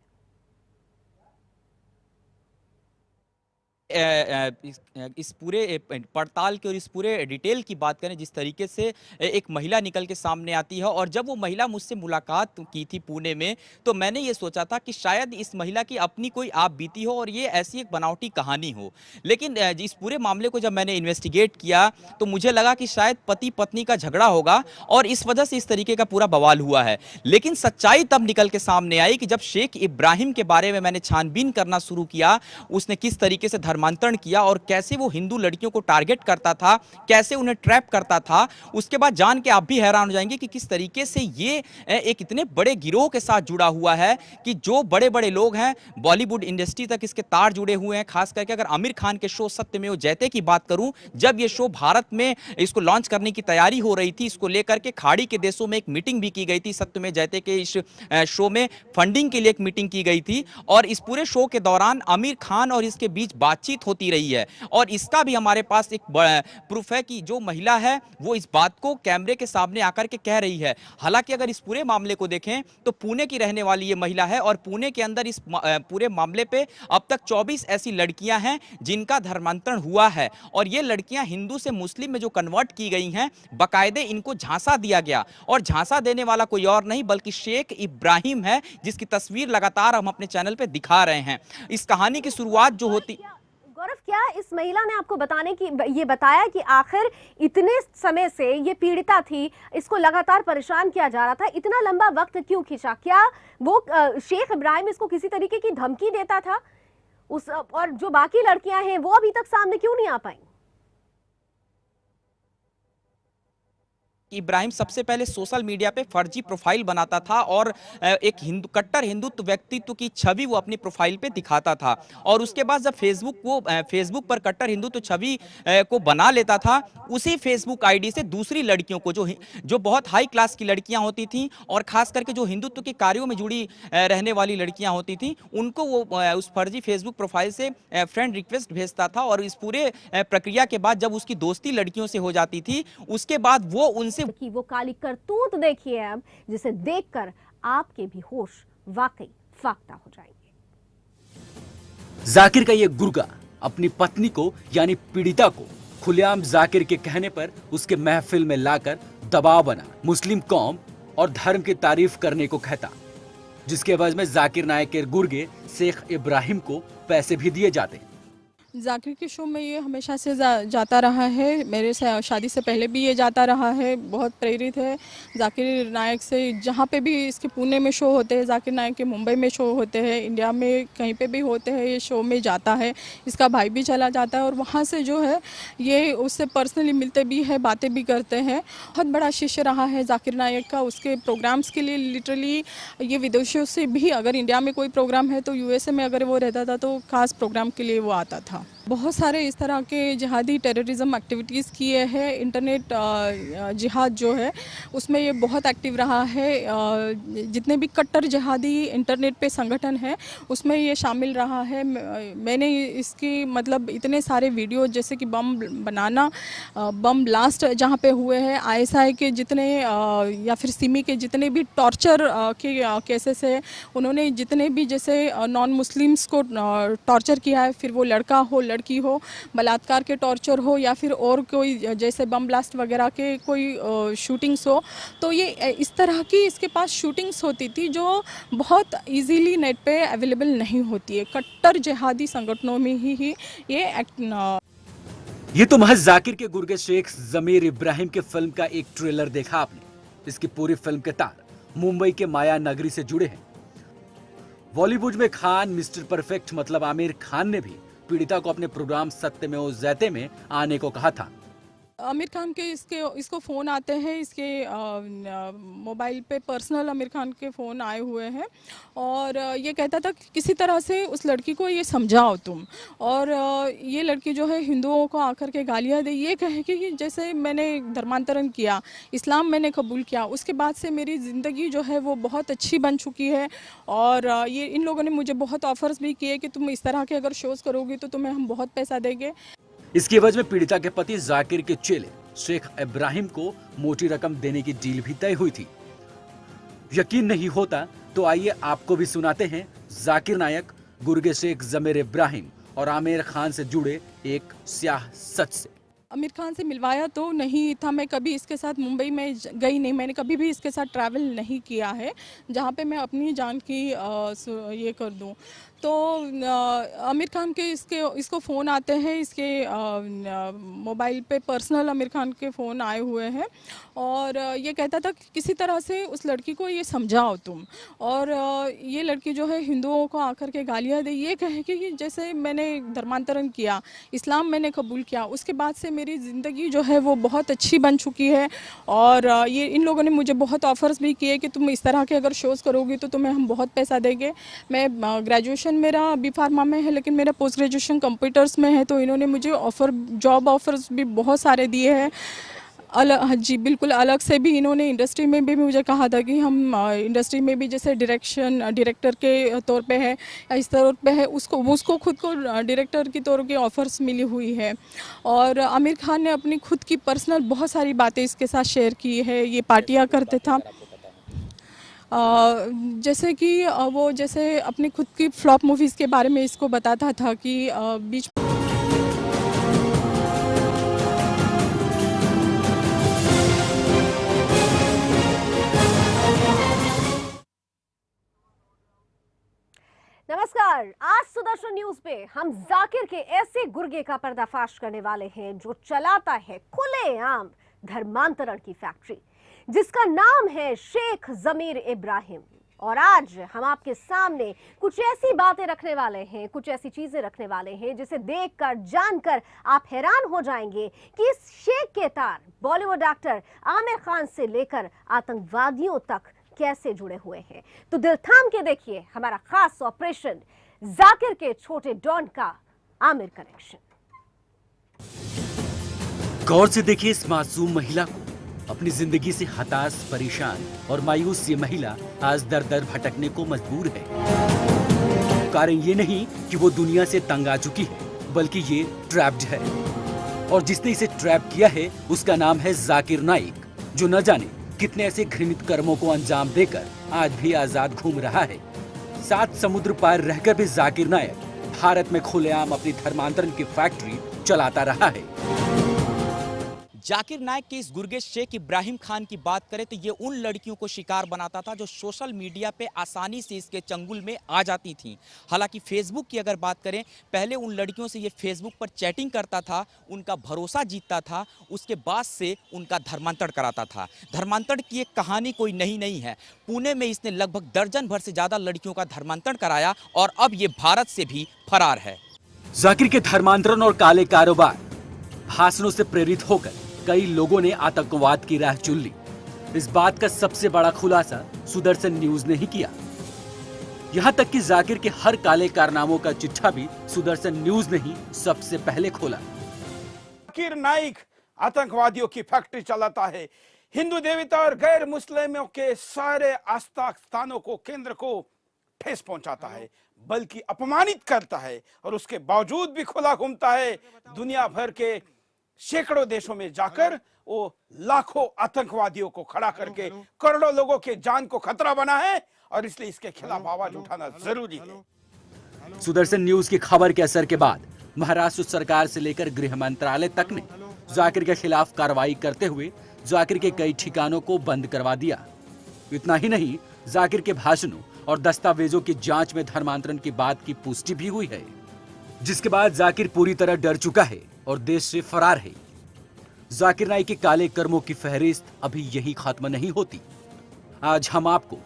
इस पूरे पड़ताल की और इस पूरे डिटेल की बात करें, जिस तरीके से एक महिला निकल के सामने आती है, और जब वो महिला मुझसे मुलाकात की थी पुणे में, तो मैंने ये सोचा था कि शायद इस महिला की अपनी कोई आप बीती हो और ये ऐसी एक बनावटी कहानी हो। लेकिन इस पूरे मामले को जब मैंने इन्वेस्टिगेट किया तो मुझे लगा कि शायद पति पत्नी का झगड़ा होगा और इस वजह से इस तरीके का पूरा बवाल हुआ है। लेकिन सच्चाई तब निकल के सामने आई कि जब शेख इब्राहिम के बारे में मैंने छानबीन करना शुरू किया, उसने किस तरीके से धर्मांतरण किया और कैसे वो हिंदू लड़कियों को टारगेट करता था, कैसे उन्हें ट्रैप करता था, उसके बाद जान के आप भी हैरान हो जाएंगे कि किस तरीके से ये एक इतने बड़े गिरोह के साथ जुड़ा हुआ है कि जो बड़े बड़े लोग हैं बॉलीवुड इंडस्ट्री तक इसके तार जुड़े हुए हैं। खास करके अगर आमिर खान के शो सत्यमेव जयते की बात करूं, जब ये शो भारत में इसको लॉन्च करने की तैयारी हो रही थी, इसको लेकर के खाड़ी के देशों में एक मीटिंग भी की गई थी। सत्यमेव जयते के इस शो में फंडिंग के लिए एक मीटिंग की गई थी और इस पूरे शो के दौरान आमिर खान और इसके बीच बातचीत होती रही है। और इसका भी हमारे पास एक प्रूफ है कि जो महिला है वो इस बात को कैमरे के सामने आकर के कह रही है। हालांकि अगर इस पूरे मामले को देखें तो पुणे की रहने वाली ये महिला है और पुणे के अंदर इस पूरे मामले पे अब तक 24 ऐसी लड़कियां हैं जिनका धर्मांतरण हुआ है और ये लड़कियां हिंदू से मुस्लिम में जो कन्वर्ट की गई हैं, बाकायदे इनको झांसा दिया गया और झांसा देने वाला कोई और नहीं बल्कि शेख इब्राहिम है, जिसकी तस्वीर लगातार हम अपने चैनल पे दिखा रहे हैं। इस कहानी की शुरुआत जो होती गौरव, क्या इस महिला ने आपको ये बताया कि आखिर इतने समय से ये पीड़िता थी, इसको लगातार परेशान किया जा रहा था, इतना लंबा वक्त क्यों खींचा? क्या वो शेख इब्राहिम इसको किसी तरीके की धमकी देता था और जो बाकी लड़कियां हैं वो अभी तक सामने क्यों नहीं आ पाई? इब्राहिम सबसे पहले सोशल मीडिया पे फर्जी प्रोफाइल बनाता था और एक कट्टर हिंदुत्व व्यक्तित्व की छवि वो अपनी प्रोफाइल पे दिखाता था और उसके बाद जब फेसबुक पर कट्टर हिंदुत्व छवि को बना लेता था, उसी फेसबुक आईडी से दूसरी लड़कियों को जो बहुत हाई क्लास की लड़कियां होती थीं और खास करके जो हिंदुत्व के कार्यों में जुड़ी रहने वाली लड़कियां होती थीं, उनको वो उस फर्जी फेसबुक प्रोफाइल से फ्रेंड रिक्वेस्ट भेजता था और इस पूरे प्रक्रिया के बाद जब उसकी दोस्ती लड़कियों से हो जाती थी, उसके बाद वो उनसे की वो काली करतूत देखिए अब, जिसे देखकर आपके भी होश वाकई फाख्ता हो जाएंगे। जाकिर का ये गुर्गा अपनी पत्नी को यानी पीड़िता को खुलेआम जाकिर के कहने पर उसके महफिल में लाकर दबाव बना मुस्लिम कौम और धर्म की तारीफ करने को कहता, जिसके एवज में जाकिर नायक के गुर्गे शेख इब्राहिम को पैसे भी दिए जाते। जाकिर के शो में ये हमेशा से जाता रहा है, मेरे शादी से पहले भी ये जाता रहा है। बहुत प्रेरित है जाकिर नायक से। जहाँ पे भी इसके पुणे में शो होते हैं, जाकिर नायक के मुंबई में शो होते हैं, इंडिया में कहीं पे भी होते हैं, ये शो में जाता है। इसका भाई भी चला जाता है और वहाँ से जो है ये उससे पर्सनली मिलते भी है, बातें भी करते हैं। बहुत बड़ा शिष्य रहा है जाकिर नायक का। उसके प्रोग्राम्स के लिए लिटरली ये विदेशों से भी, अगर इंडिया में कोई प्रोग्राम है तो USA में अगर वो रहता था तो खास प्रोग्राम के लिए वो आता था। बहुत सारे इस तरह के जिहादी टेररिज्म एक्टिविटीज़ किए हैं। इंटरनेट जिहाद जो है उसमें ये बहुत एक्टिव रहा है। जितने भी कट्टर जिहादी इंटरनेट पे संगठन है उसमें ये शामिल रहा है। मैंने इसकी मतलब इतने सारे वीडियो, जैसे कि बम बनाना, बम ब्लास्ट जहाँ पे हुए हैं, ISI के जितने या फिर सिमी के जितने भी टॉर्चर के केसेस है, उन्होंने जितने भी जैसे नॉन मुस्लिम्स को टॉर्चर किया है, फिर वो लड़का हो लड़की हो, बलात्कार के टॉर्चर हो या फिर और कोई जैसे बम ब्लास्ट वगैरह के कोई शूटिंग्स हो, तो ये इस तरह की इसके पास शूटिंग्स होती थी जो बहुत इजीली नेट पे अवेलेबल नहीं होती है। कट्टर जिहादी संगठनों में ही ये तो महज जाकिर के गुर्गे शेख जमीर इब्राहिम के फिल्म का एक ट्रेलर देखा आपने। इसकी पूरी फिल्म के तार मुंबई के माया नगरी से जुड़े हैं। बॉलीवुड में खान मिस्टर परफेक्ट मतलब आमिर खान ने भी पीड़िता को अपने प्रोग्राम सत्यमेव जयते में आने को कहा था। आमिर खान के इसको फ़ोन आते हैं, इसके मोबाइल पे पर्सनल आमिर खान के फ़ोन आए हुए हैं और ये कहता था कि किसी तरह से उस लड़की को ये समझाओ तुम। और ये लड़की जो है हिंदुओं को आकर के गालियाँ दे, ये कहे कि जैसे मैंने धर्मांतरण किया, इस्लाम मैंने कबूल किया, उसके बाद से मेरी ज़िंदगी जो है वो बहुत अच्छी बन चुकी है। और ये इन लोगों ने मुझे बहुत ऑफ़र्स भी किए कि तुम इस तरह के अगर शोज़ करोगी तो तुम्हें हम बहुत पैसा देंगे। इसकी एवज में पीड़िता के पति जाकिर के चेले शेख इब्राहिम को मोटी रकम देने की डील भी तय हुई थी। यकीन नहीं होता तो आइए आपको भी सुनाते हैं जाकिर नायक, गुर्गे शेख जमीर इब्राहिम और आमिर खान से जुड़े एक स्याह सच से। आमिर खान से मिलवाया तो नहीं था, मैं कभी इसके साथ मुंबई में गई नहीं, मैंने कभी भी इसके साथ ट्रैवल नहीं किया है जहाँ पे मैं अपनी जान की ये कर दूँ। तो आमिर खान के इसको फ़ोन आते हैं, इसके मोबाइल पे पर्सनल आमिर खान के फ़ोन आए हुए हैं और ये कहता था कि किसी तरह से उस लड़की को ये समझाओ तुम। और ये लड़की जो है हिंदुओं को आकर के गालियाँ दे, ये कहे कि जैसे मैंने धर्मांतरण किया, इस्लाम मैंने कबूल किया, उसके बाद से मेरी ज़िंदगी जो है वो बहुत अच्छी बन चुकी है। और ये इन लोगों ने मुझे बहुत ऑफ़र्स भी किए कि तुम इस तरह के अगर शोज़ करोगी तो तुम्हें हम बहुत पैसा देंगे। मैं ग्रेजुएशन मेरा बी फार्मा में है लेकिन मेरा पोस्ट ग्रेजुएशन कंप्यूटर्स में है, तो इन्होंने मुझे जॉब ऑफ़र्स भी बहुत सारे दिए हैं। जी बिल्कुल, अलग से भी इन्होंने इंडस्ट्री में भी मुझे कहा था कि हम इंडस्ट्री में भी जैसे डायरेक्टर के तौर पे है या इस तौर पे है, उसको खुद को डायरेक्टर की तौर की ऑफ़र्स मिली हुई है। और आमिर खान ने अपनी खुद की पर्सनल बहुत सारी बातें इसके साथ शेयर की है। ये पार्टियां करते था, जैसे कि वो जैसे अपनी खुद की फ्लॉप मूवीज़ के बारे में इसको बताता था कि बीच नमस्कार, आज सुदर्शन न्यूज पे हम जाकिर के ऐसे गुर्गे का पर्दाफाश करने वाले हैं जो चलाता है खुलेआम धर्मांतरण की फैक्ट्री, जिसका नाम है शेख जमीर इब्राहिम। और आज हम आपके सामने कुछ ऐसी बातें रखने वाले हैं, कुछ ऐसी चीजें रखने वाले हैं जिसे देखकर जानकर आप हैरान हो जाएंगे कि इस शेख के तार बॉलीवुड एक्टर आमिर खान से लेकर आतंकवादियों तक कैसे जुड़े हुए हैं। तो दिल थाम के देखिए हमारा खास ऑपरेशन जाकिर के छोटे डॉन का आमिर कनेक्शन। गौर से देखिए इस मासूम महिला को। अपनी जिंदगी से हताश, परेशान और मायूस ये महिला आज दर दर भटकने को मजबूर है। कारण ये नहीं कि वो दुनिया से तंग आ चुकी है, बल्कि ये ट्रैप्ड है। और जिसने इसे ट्रैप किया है उसका नाम है जाकिर नाइक, जो न जाने कितने ऐसे घृणित कर्मों को अंजाम देकर आज भी आजाद घूम रहा है। 7 समुद्र पार रहकर भी जाकिर नायक भारत में खुलेआम अपनी धर्मांतरण की फैक्ट्री चलाता रहा है। जाकिर नायक के इस गुर्गे शेख इब्राहिम खान की बात करें तो ये उन लड़कियों को शिकार बनाता था जो सोशल मीडिया पे आसानी से इसके चंगुल में आ जाती थीं। हालांकि फेसबुक की अगर बात करें, पहले उन लड़कियों से ये फेसबुक पर चैटिंग करता था, उनका भरोसा जीतता था, उसके बाद से उनका धर्मांतरण कराता था। धर्मांतरण की एक कहानी कोई नई नहीं है। पुणे में इसने लगभग दर्जन भर से ज़्यादा लड़कियों का धर्मांतरण कराया और अब ये भारत से भी फरार है। जाकिर के धर्मांतरण और काले कारोबार भाषणों से प्रेरित होकर कई लोगों ने आतंकवाद की राह चुन ली। इस बात का सबसे बड़ा खुलासा सुदर्शन न्यूज ने ही किया। यहाँ तक कि जाकिर के हर काले कारनामों का चिट्ठा भी सुदर्शन न्यूज ने ही सबसे पहले खोला। जाकिर नाइक आतंकवादियों की फैक्ट्री चलाता है। हिंदू देवता और गैर मुस्लिमों के सारे आस्था स्थानों को, केंद्र को ठेस पहुंचाता है, बल्कि अपमानित करता है। और उसके बावजूद भी खुला घूमता है। दुनिया भर के सैकड़ों देशों में जाकर वो लाखों आतंकवादियों को खड़ा करके करोड़ों लोगों के जान को खतरा बना है और इसलिए इसके खिलाफ आवाज उठाना जरूरी है। सुदर्शन न्यूज की खबर के असर के बाद महाराष्ट्र सरकार से लेकर गृह मंत्रालय तक ने जाकिर के खिलाफ कार्रवाई करते हुए जाकिर के कई ठिकानों को बंद करवा दिया। इतना ही नहीं, जाकिर के भाषणों और दस्तावेजों की जांच में धर्मांतरण की बात की पुष्टि भी हुई है, जिसके बाद जाकिर पूरी तरह डर चुका है और देश से फरार है। जाकिर नाइक के काले कर्मों की फहरिस्त अभी यही खत्म नहीं होती। आज हम आपको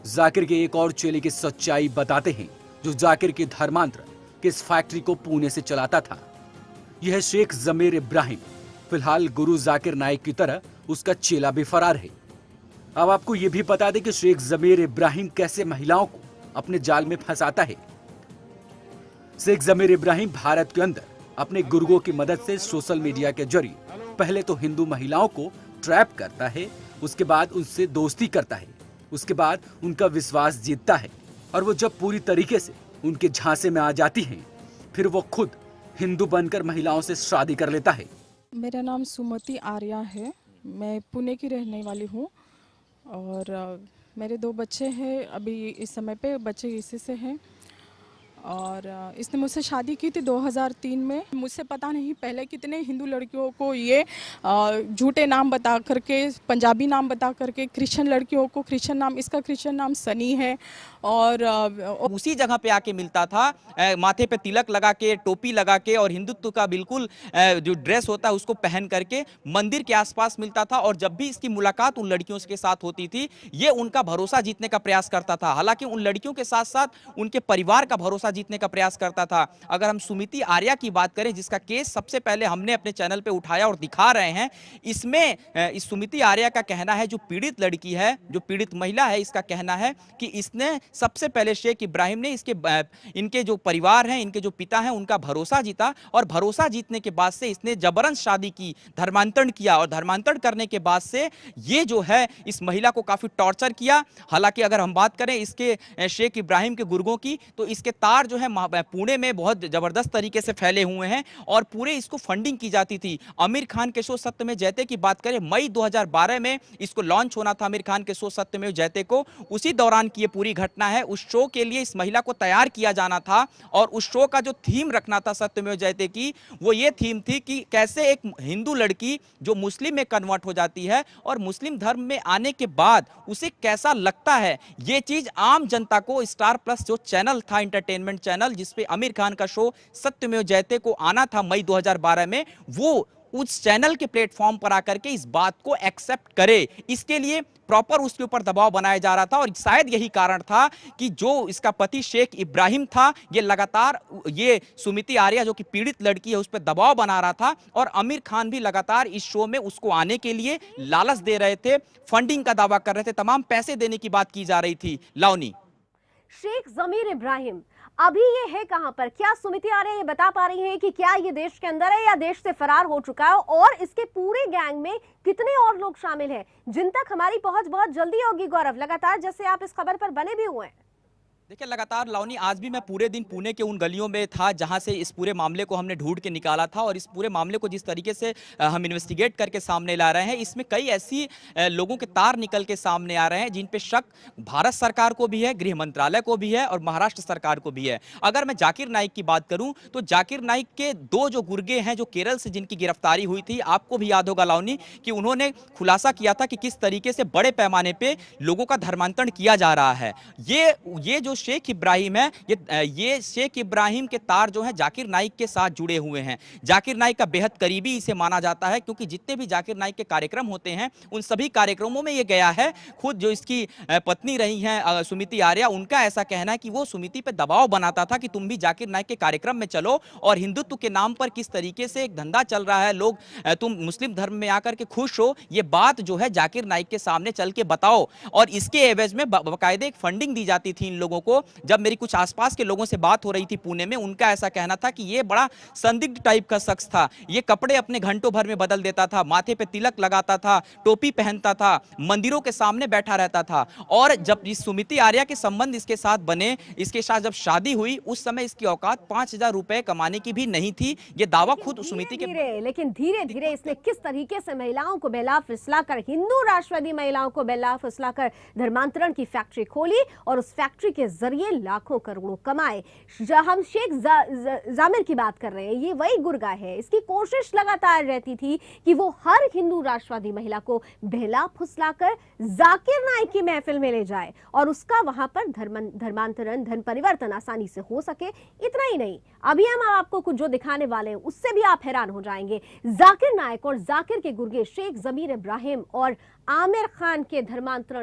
जाकिर के एक और चेले की सच्चाई बताते हैं, जो जाकिर के धर्मांतरण की इस फैक्ट्री को पुणे से चलाता था। यह शेख जमीर इब्राहिम फिलहाल गुरु जाकिर नाइक की तरह उसका चेला भी फरार है। अब आपको यह भी बता दें कि शेख जमीर इब्राहिम कैसे महिलाओं को अपने जाल में फंसाता है। शेख जमीर इब्राहिम भारत के अंदर अपने गुर्गों की मदद से सोशल मीडिया के जरिए पहले तो हिंदू महिलाओं को ट्रैप करता है, उसके बाद उनसे दोस्ती करता है, उसके बाद उनका विश्वास जीतता है और वो जब पूरी तरीके से उनके झांसे में आ जाती हैं, फिर वो खुद हिंदू बनकर महिलाओं से शादी कर लेता है। मेरा नाम सुमति आर्या है, मैं पुणे की रहने वाली हूँ और मेरे 2 बच्चे हैं। अभी इस समय पे बच्चे इसी से हैं और इसने मुझसे शादी की थी 2003 में। मुझसे पता नहीं पहले कितने हिंदू लड़कियों को ये झूठे नाम बता करके, पंजाबी नाम बता करके, क्रिश्चियन लड़कियों को क्रिश्चियन नाम, इसका क्रिश्चियन नाम सनी है और उसी जगह पे आके मिलता था, माथे पे तिलक लगा के, टोपी लगा के और हिंदुत्व का बिल्कुल जो ड्रेस होता है उसको पहन करके मंदिर के आसपास मिलता था। और जब भी इसकी मुलाकात उन लड़कियों के साथ होती थी, ये उनका भरोसा जीतने का प्रयास करता था। हालांकि उन लड़कियों के साथ साथ उनके परिवार का भरोसा जीतने का प्रयास करता था। अगर हम सुमिति आर्या की बात करें, जिसका केस सबसे पहले हमने अपने चैनल पे उठाया और दिखा रहे हैं, इसमें इस सुमिति आर्या का कहना है, जो पीड़ित लड़की है, जो पीड़ित महिला है, इसका कहना है कि इसने सबसे पहले शेख इब्राहिम ने इनके जो परिवार हैं, इनके जो पिता हैं, उनका भरोसा जीता और भरोसा जीतने के बाद से इसने जबरन शादी की, धर्मांतरण किया और धर्मांतरण करने के बाद से ये जो है इस महिला को काफी टॉर्चर किया। हालांकि अगर हम बात करें इसके शेख इब्राहिम के गुर्गों की, तो इसके तार जो है पुणे में बहुत जबरदस्त तरीके से फैले हुए हैं और पूरे इसको फंडिंग की जाती थी। आमिर खान के शो सत्यमेव जयते की बात करें, मई 2012 में इसको लॉन्च होना था आमिर खान के शो सत्यमेव जयते को। उसी दौरान की ये पूरी घटना है। उस शो के लिए इस महिला को तैयार किया जाना था और उस शो का जो थीम रखना था सत्यमेव जयते की, वो ये थीम थी कि कैसे एक हिंदू लड़की जो मुस्लिम में कन्वर्ट हो जाती है और मुस्लिम धर्म में आने के बाद उसे कैसा लगता है, ये चीज आम जनता को स्टार प्लस जो चैनल था, एंटरटेनमेंट चैनल, जिसपे आमिर खान का शो सत्यमेव जयते को आना था मई 2012 में, वो उस चैनल के प्लेटफॉर्म पर आकर के इस बात को एक्सेप्ट करे, इसके लिए प्रॉपर उसके ऊपर दबाव बनाया जा रहा था। और शायद यही कारण था कि जो इसका पति शेख इब्राहिम था, ये लगातार ये सुमिति आर्या जो कि पीड़ित लड़की है उस पर दबाव बना रहा था और आमिर खान भी लगातार इस शो में उसको आने के लिए लालच दे रहे थे, फंडिंग का दावा कर रहे थे, तमाम पैसे देने की बात की जा रही थी। लावनी, शेख जमीर इब्राहिम अभी ये है कहां पर? क्या सुमिति आर्या ये बता पा रही है कि क्या ये देश के अंदर है या देश से फरार हो चुका है? और इसके पूरे गैंग में कितने और लोग शामिल हैं जिन तक हमारी पहुंच बहुत जल्दी होगी? गौरव, लगातार जैसे आप इस खबर पर बने भी हुए हैं। देखिए, लगातार लावनी, आज भी मैं पूरे दिन पुणे के उन गलियों में था जहां से इस पूरे मामले को हमने ढूंढ के निकाला था और इस पूरे मामले को जिस तरीके से हम इन्वेस्टिगेट करके सामने ला रहे हैं, इसमें कई ऐसी लोगों के तार निकल के सामने आ रहे हैं जिन पे शक भारत सरकार को भी है, गृह मंत्रालय को भी है और महाराष्ट्र सरकार को भी है। अगर मैं जाकिर नाइक की बात करूं तो जाकिर नाइक के 2 जो गुर्गे हैं जो केरल से जिनकी गिरफ्तारी हुई थी, आपको भी याद होगा लावनी कि उन्होंने खुलासा किया था कि किस तरीके से बड़े पैमाने पे लोगों का धर्मांतरण किया जा रहा है। ये जो शेख इब्राहिम है, ये शेख इब्राहिम के तार जो है जाकिर नाइक के साथ जुड़े हुए हैं। जाकिर नाइक का बेहद करीबी इसे माना जाता है क्योंकि जितने भी जाकिर नाइक के कार्यक्रम होते हैं उन सभी कार्यक्रमों में ये गया है। खुद जो इसकी पत्नी रही हैं सुमिति आर्या, उनका ऐसा कहना है कि वो सुमिति पे दबाव बनाता था कि तुम भी जाकिर नाइक के कार्यक्रम में चलो और हिंदुत्व के नाम पर किस तरीके से एक धंधा चल रहा है, लोग तुम मुस्लिम धर्म में आकर के खुश हो, ये बात जो है जाकिर नाइक के सामने चल के बताओ। और इसके एवज में बाकायदे एक फंडिंग दी जाती थी इन लोगों को। जब मेरी कुछ आसपास के लोगों से बात हो रही थी पुणे में, उनका ऐसा कहना था कि ये बड़ा संदिग्ध टाइप का शख्स था, ये कपड़े अपने घंटों भर में बदल देता था, माथे पे तिलक लगाता था, टोपी पहनता था, मंदिरों के सामने बैठा रहता था। और जब इस सुमिति आर्या के संबंध इसके साथ बने, इसके साथ जब शादी हुई, उस समय इसकी औकात 5,000 रुपए कमाने की भी नहीं थी। ये दावा खुद सुमिति के लेकिन धीरे धीरे इसने किस तरीके से महिलाओं को बहला फुसलाकर, हिंदू राष्ट्रवादी महिलाओं को बहला फुसलाकर धर्मांतरण की फैक्ट्री खोली और उस फैक्ट्री के जरिए लाखों करोड़ों कमाए। हम शेख जामिर की बात कर रहे हैं, ये वही गुर्गा है। इसकी कोशिश लगातार रहती थी कि वो हर हिंदू राष्ट्रवादी महिला को बहला फुसलाकर जाकिर नाइक की महफिल में ले जाए और उसका वहां पर धर्मांतरण, धर्म परिवर्तन आसानी से हो सके। इतना ही नहीं, अभी हम आपको कुछ जो दिखाने वाले हैं उससे भी आप हैरान हो जाएंगे। जाकिर नाइक और जाकिर के गुर्गे शेख जमीर इब्राहिम और आमिर खान के धर्मांतरण